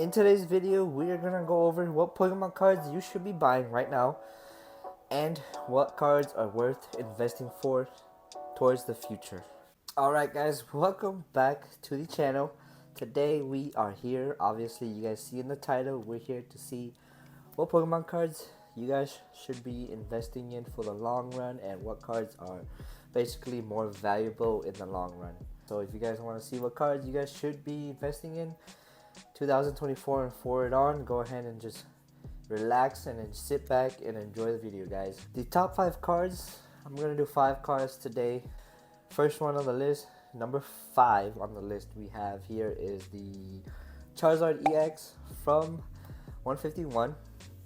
In today's video, we are gonna go over what Pokemon cards you should be buying right now and what cards are worth investing for towards the future. Alright guys, welcome back to the channel. Today we are here, obviously you guys see in the title, we're here to see what Pokemon cards you guys should be investing in for the long run and what cards are basically more valuable in the long run. So if you guys want to see what cards you guys should be investing in 2024 and forward on, go ahead and just relax and then sit back and enjoy the video, guys. The top 5 cards, I'm gonna do 5 cards today. First one on the list, number 5 on the list we have here is the Charizard EX from 151.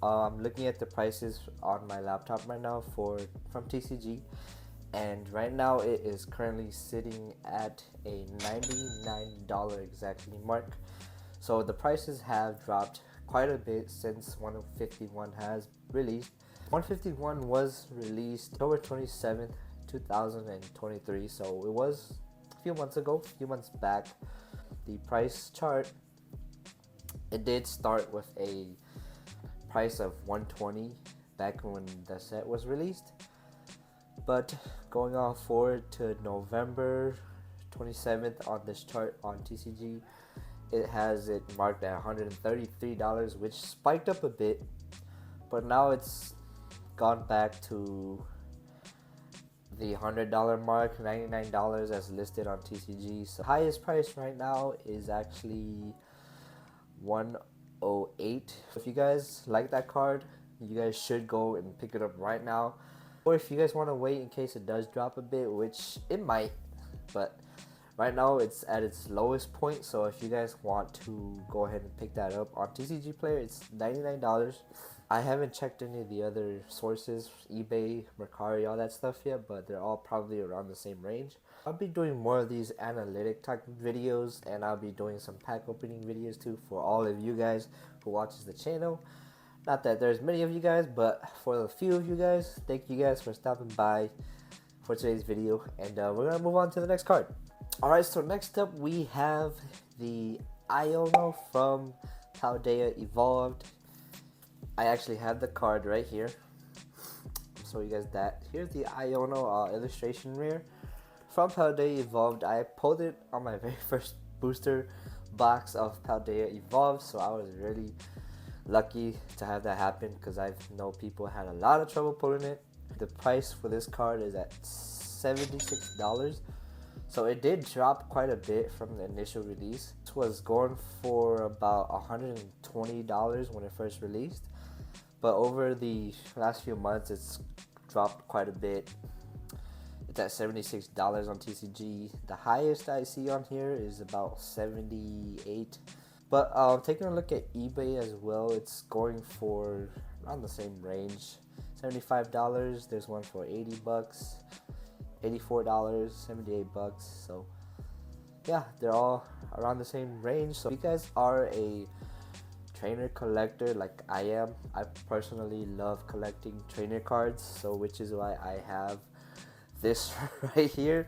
I'm looking at the prices on my laptop right now from TCG, and right now it is currently sitting at a $99 exactly mark. So the prices have dropped quite a bit since 151 has released. 151 was released October 27th, 2023, so it was a few months ago, a few months back. The price chart, it did start with a price of 120 back when the set was released, but going on forward to November 27th on this chart on TCG, it has it marked at $133, which spiked up a bit, but now it's gone back to the $100 mark, $99 as listed on TCG. So highest price right now is actually 108. If you guys like that card, you guys should go and pick it up right now, or if you guys want to wait in case it does drop a bit, which it might, but right now it's at its lowest point. So if you guys want to go ahead and pick that up on TCG Player, it's $99. I haven't checked any of the other sources, eBay, Mercari, all that stuff yet, but they're all probably around the same range. I'll be doing more of these analytic type of videos, and I'll be doing some pack opening videos too for all of you guys who watches the channel. Not that there's many of you guys, but for the few of you guys, thank you guys for stopping by for today's video, and we're gonna move on to the next card. Alright, so next up we have the Iono from Paldea Evolved. I actually have the card right here. I'll show you guys that. Here's the Iono illustration rare from Paldea Evolved. I pulled it on my very first booster box of Paldea Evolved, so I was really lucky to have that happen because I know people had a lot of trouble pulling it. The price for this card is at $76. So it did drop quite a bit from the initial release. This was going for about $120 when it first released, but over the last few months it's dropped quite a bit. It's at $76 on TCG. The highest I see on here is about $78. But taking a look at eBay as well, it's going for around the same range, $75. There's one for $80, $84, $78. So yeah, they're all around the same range. So if you guys are a trainer collector like I am, I personally love collecting trainer cards, so which is why I have this right here.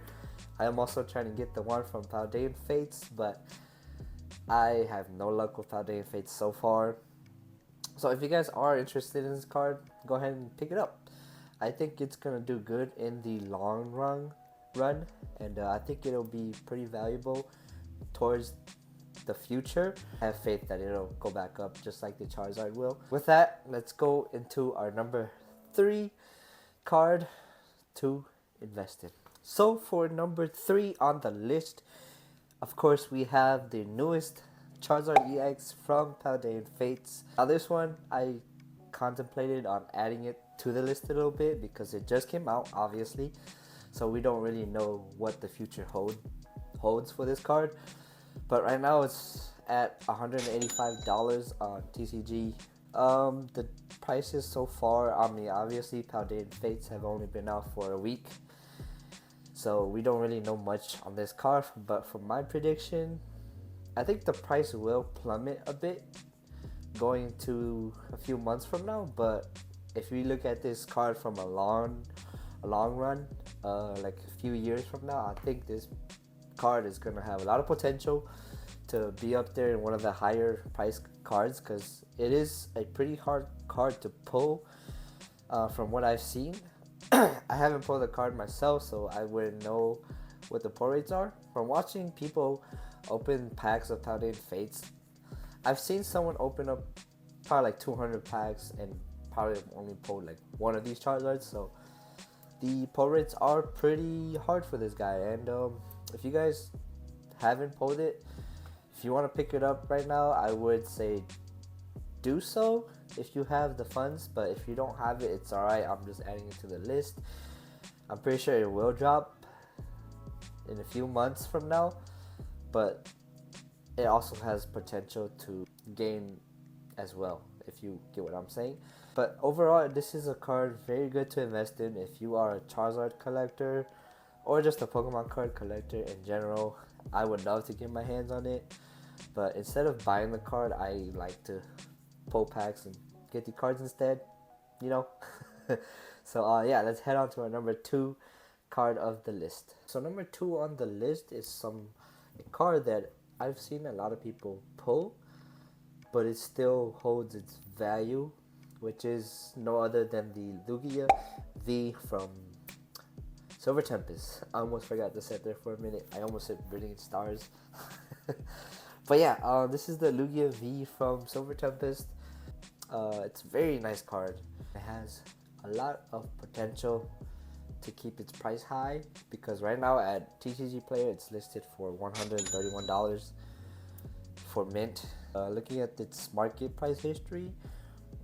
I am also trying to get the one from Paldea Fates, but I have no luck with Paldea Fates so far. So if you guys are interested in this card, go ahead and pick it up. I think it's gonna do good in the long run, and I think it'll be pretty valuable towards the future. I have faith that it'll go back up just like the Charizard will. With that, let's go into our number 3 card to invest in. So for number 3 on the list, of course, we have the newest Charizard EX from Paldea Fates. Now this one, I contemplated on adding it to the list a little bit because it just came out, obviously, so we don't really know what the future holds for this card. But right now it's at $185 on TCG. The prices so far, I mean, obviously Paldea Fates have only been out for a week, so we don't really know much on this card. But for my prediction, I think the price will plummet a bit going to a few months from now. But if we look at this card from a long run, like a few years from now, I think this card is gonna have a lot of potential to be up there in one of the higher price cards, because it is a pretty hard card to pull from what I've seen. I haven't pulled the card myself, so I wouldn't know what the pull rates are. From watching people open packs of Daunting Fates, I've seen someone open up probably like 200 packs and probably only pulled like one of these Charizards, so the pull rates are pretty hard for this guy. And if you guys haven't pulled it, if you want to pick it up right now, I would say do so if you have the funds. But if you don't have it, it's alright. I'm just adding it to the list. I'm pretty sure it will drop in a few months from now, but it also has potential to gain as well, if you get what I'm saying. But overall, this is a card very good to invest in if you are a Charizard collector or just a Pokemon card collector in general. I would love to get my hands on it, but instead of buying the card, I like to pull packs and get the cards instead, you know. So yeah, let's head on to our number 2 card of the list. So number 2 on the list is a card that I've seen a lot of people pull, but it still holds its value, which is no other than the Lugia V from Silver Tempest. I almost forgot to sit there for a minute. I almost said Brilliant Stars. But yeah, this is the Lugia V from Silver Tempest. It's a very nice card. It has a lot of potential to keep its price high, because right now at TCG Player it's listed for $131 for mint. Looking at its market price history,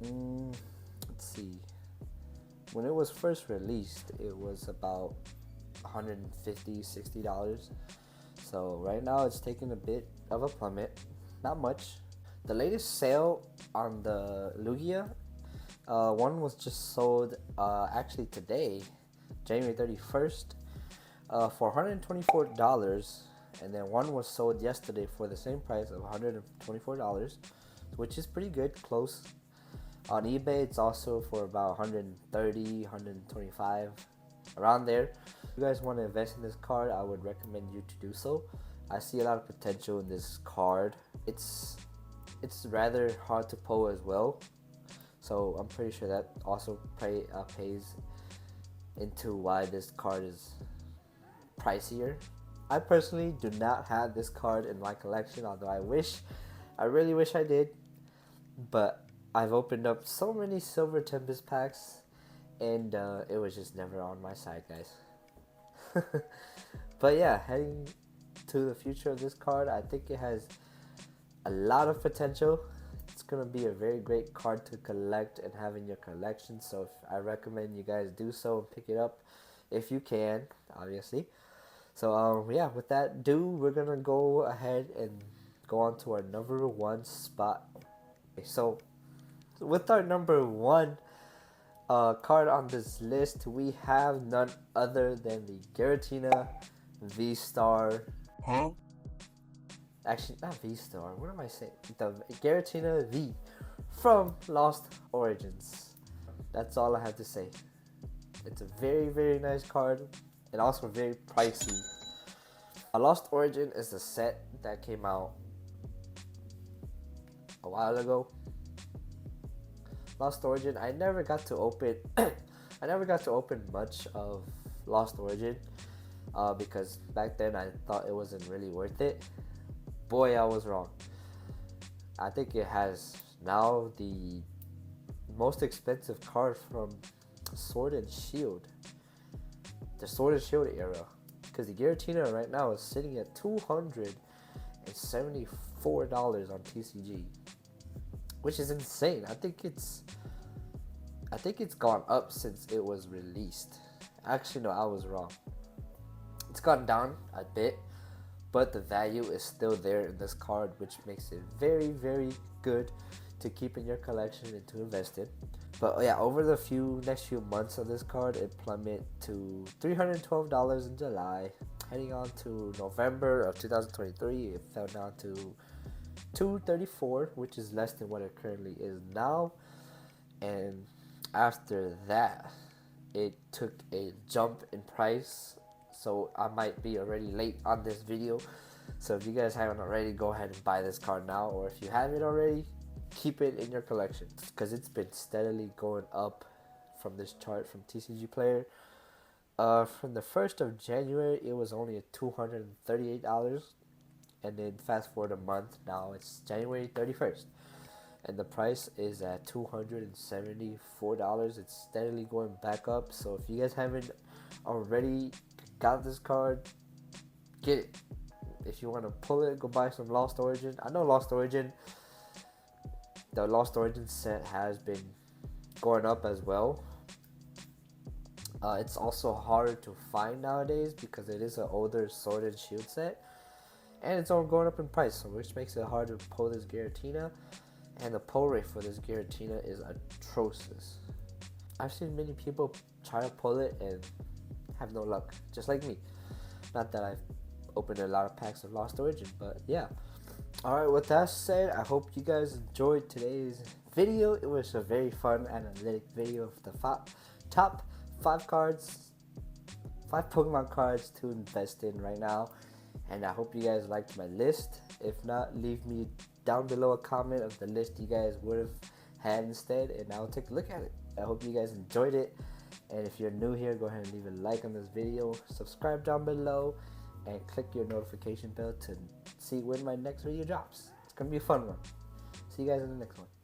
let's see. When it was first released, it was about $150, $60. So right now it's taken a bit of a plummet, not much. The latest sale on the Lugia, one was just sold actually today, January 31st, for $124, and then one was sold yesterday for the same price of $124, which is pretty good, close. On eBay, it's also for about $130, $125, around there. If you guys want to invest in this card, I would recommend you to do so. I see a lot of potential in this card. It's rather hard to pull as well, so I'm pretty sure that also pays into why this card is pricier. I personally do not have this card in my collection, although I really wish I did. But I've opened up so many Silver Tempest packs, and it was just never on my side, guys. But yeah, heading to the future of this card, I think it has a lot of potential. It's gonna be a very great card to collect and have in your collection, so I recommend you guys do so and pick it up if you can, obviously. So yeah, with that we're gonna go ahead and go on to our number 1 spot. Okay, so with our number 1 card on this list, we have none other than the Gutina V-Star. Huh? Actually, not V-Star. What am I saying? The Gutina V from Lost Origins. That's all I have to say. It's a very, very nice card, and also very pricey. A Lost Origin is a set that came out a while ago. Lost Origin, I never got to open. I never got to open much of Lost Origin because back then I thought it wasn't really worth it. Boy, I was wrong. I think it has now the most expensive card from Sword and Shield. The Sword and Shield era. Because the Giratina right now is sitting at $274 on TCG. Which is insane. I think it's gone up since it was released. Actually, no, I was wrong. It's gone down a bit, but the value is still there in this card, which makes it very, very good to keep in your collection and to invest in. But yeah, over the next few months of this card, it plummeted to $312 in July. Heading on to November of 2023, it fell down to $234, which is less than what it currently is now. And after that, it took a jump in price. So I might be already late on this video, So if you guys haven't already, go ahead and buy this card now, or if you have it already, keep it in your collection, because it's been steadily going up from this chart from TCG Player. From the 1st of January, it was only at $238, and then fast forward a month, now it's January 31st, and the price is at $274. It's steadily going back up. So if you guys haven't already got this card, get it. If you want to pull it, go buy some Lost Origin. I know the Lost Origin set has been going up as well. It's also harder to find nowadays because it is an older Sword and Shield set, and it's all going up in price, so which makes it hard to pull this Giratina. And the pull rate for this Giratina is atrocious. I've seen many people try to pull it and have no luck, just like me. Not that I've opened a lot of packs of Lost Origin, but yeah. Alright, with that said, I hope you guys enjoyed today's video. It was a very fun analytic video of the top 5 Pokemon cards to invest in right now. And I hope you guys liked my list. If not, leave me down below a comment of the list you guys would have had instead, and I'll take a look at it. I hope you guys enjoyed it, and if you're new here, go ahead and leave a like on this video, subscribe down below, and click your notification bell to see when my next video drops. It's gonna be a fun one. See you guys in the next one.